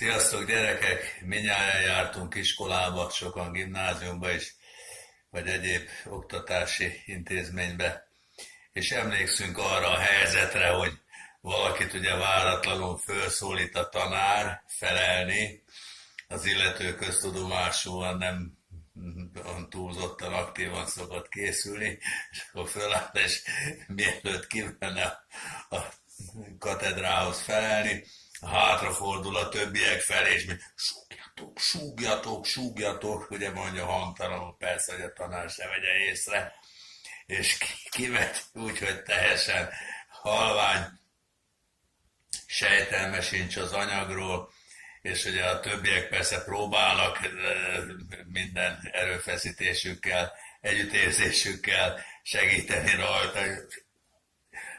Sziasztok gyerekek! Mindnyájan jártunk iskolába, sokan gimnáziumba is, vagy egyéb oktatási intézménybe, és emlékszünk arra a helyzetre, hogy valakit ugye váratlanul felszólít a tanár felelni, az illető köztudomásúan nem olyan túlzottan aktívan szokott készülni, és akkor föláll, és mielőtt kívánna a katedrához felelni, hátrafordul a többiek felé, és mi súgjatok, súgjatok, súgjatok, ugye mondja hangtalanul, persze, hogy a tanár se vegye észre, és kivet úgy, hogy teljesen halvány, sejtelme sincs az anyagról, és ugye a többiek persze próbálnak minden erőfeszítésükkel, együttérzésükkel segíteni rajta,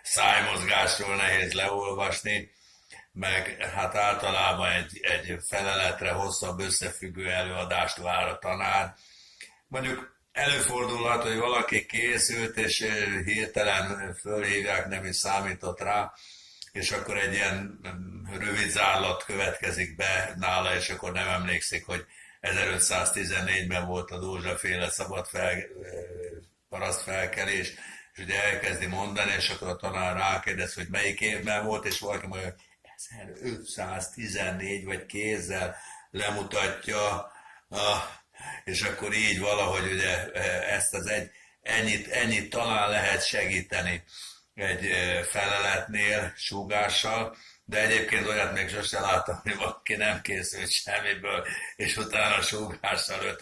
szájmozgásról nehéz leolvasni, meg hát általában egy feleletre hosszabb összefüggő előadást vár a tanár. Mondjuk előfordulhat, hogy valaki készült, és hirtelen fölhívják, nem is számított rá, és akkor egy ilyen rövid zárlat következik be nála, és akkor nem emlékszik, hogy 1514-ben volt a Dózsa-féle parasztfelkelés, és ugye elkezdi mondani, és akkor a tanár rákérdez, hogy melyik évben volt, és valaki mondja, hogy 1514, vagy kézzel lemutatja, és akkor így valahogy ugye ezt az ennyit talán lehet segíteni egy feleletnél súgással, de egyébként olyat még sose láttam, hogy valaki nem készült semmiből, és utána súgással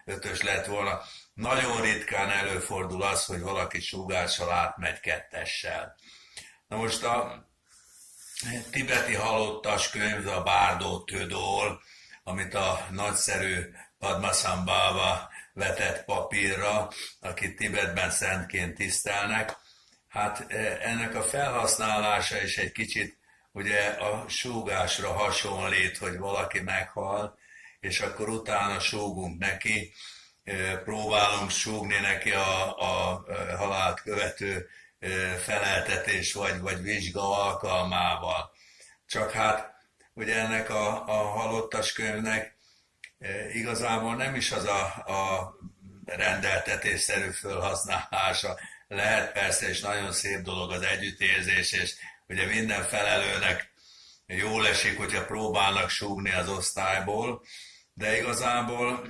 ötös lett volna. Nagyon ritkán előfordul az, hogy valaki súgással átmegy kettessel. Na most a tibeti halottas könyv, a Bárdó Tödól, amit a nagyszerű Padmasambhava vetett papírra, akit Tibetben szentként tisztelnek. Hát ennek a felhasználása is egy kicsit ugye a súgásra hasonlít, hogy valaki meghal, és akkor utána súgunk neki, próbálunk súgni neki a halált követő feleltetés vagy vizsga alkalmával. Csak hát ugye ennek a halottas könyvnek igazából nem is az a rendeltetésszerű felhasználása. Lehet persze, és nagyon szép dolog az együttérzés, és ugye minden felelőnek jól esik, hogyha próbálnak súgni az osztályból, de igazából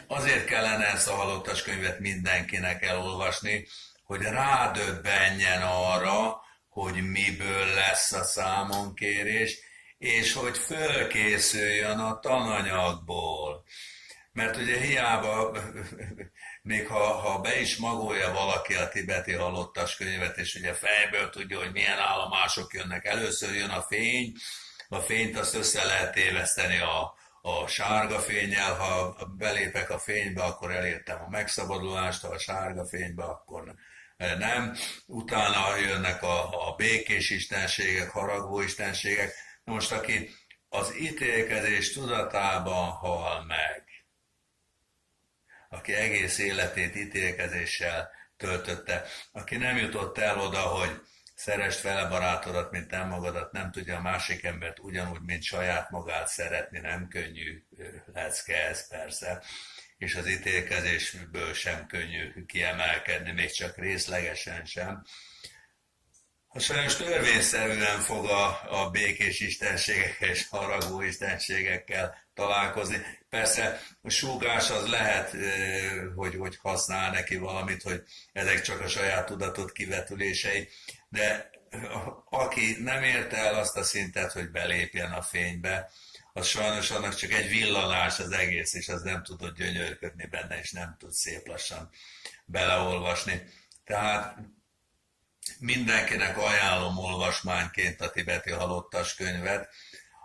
azért kellene ezt a halottas könyvet mindenkinek elolvasni, hogy rádöbbenjen arra, hogy miből lesz a számonkérés, és hogy fölkészüljön a tananyagból. Mert ugye hiába, még ha be is magolja valaki a tibeti halottas könyvet, és ugye fejből tudja, hogy milyen állomások jönnek, először jön a fényt azt össze lehet téveszteni a sárga fénnyel, ha belépek a fénybe, akkor elértem a megszabadulást, ha a sárga fénybe, akkor nem. Utána jönnek a békés istenségek, haragvó istenségek. Most aki az ítélkezés tudatában hal meg, aki egész életét ítélkezéssel töltötte, aki nem jutott el oda, hogy szeresd vele barátodat, mint te magadat, nem tudja a másik embert ugyanúgy, mint saját magát szeretni, nem könnyű lecke ez persze, és az ítélkezésből sem könnyű kiemelkedni, még csak részlegesen sem. Ha sajnos törvényszerűen fog a békés istenségekkel és haragú istenségekkel találkozni. Persze a súgás az lehet, hogy használ neki valamit, hogy ezek csak a saját tudatot kivetülései, de aki nem érte el azt a szintet, hogy belépjen a fénybe, az sajnos annak csak egy villanás az egész, és az nem tudott gyönyörködni benne, és nem tud szép lassan beleolvasni. Tehát mindenkinek ajánlom olvasmányként a tibeti halottas könyvet,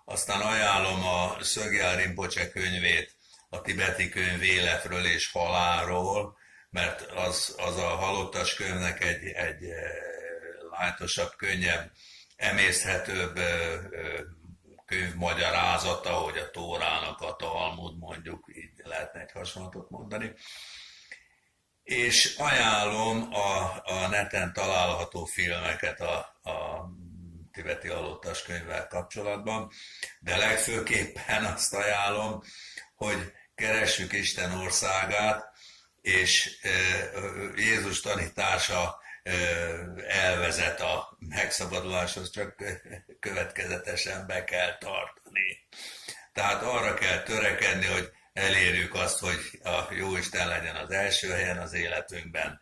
aztán ajánlom a Szögyel Rinpoche könyvét, a tibeti könyv életről és halálról, mert az a halottas könyvnek egy lájtosabb, könnyebb, emészthetőbb könyvmagyarázata, hogy a Tórának a Talmud, mondjuk, így lehetne egy hasonlatot mondani. És ajánlom a neten található filmeket a tibeti halottas könyvvel kapcsolatban, de legfőképpen azt ajánlom, hogy keressük Isten országát, és Jézus tanítása elvezet a megszabaduláshoz, csak következetesen be kell tartani. Tehát arra kell törekedni, hogy elérjük azt, hogy a Jóisten legyen az első helyen az életünkben,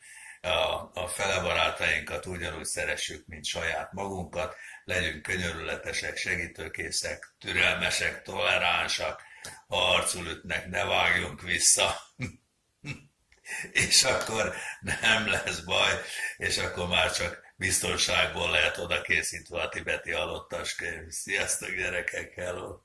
a fele barátainkat ugyanúgy szeressük, mint saját magunkat, legyünk könyörületesek, segítőkészek, türelmesek, toleránsak, ha arcul ütnek, ne vágjunk vissza, és akkor nem lesz baj, és akkor már csak biztonságból lehet oda készítve a tibeti halottas könyv. Sziasztok gyerekek, hello!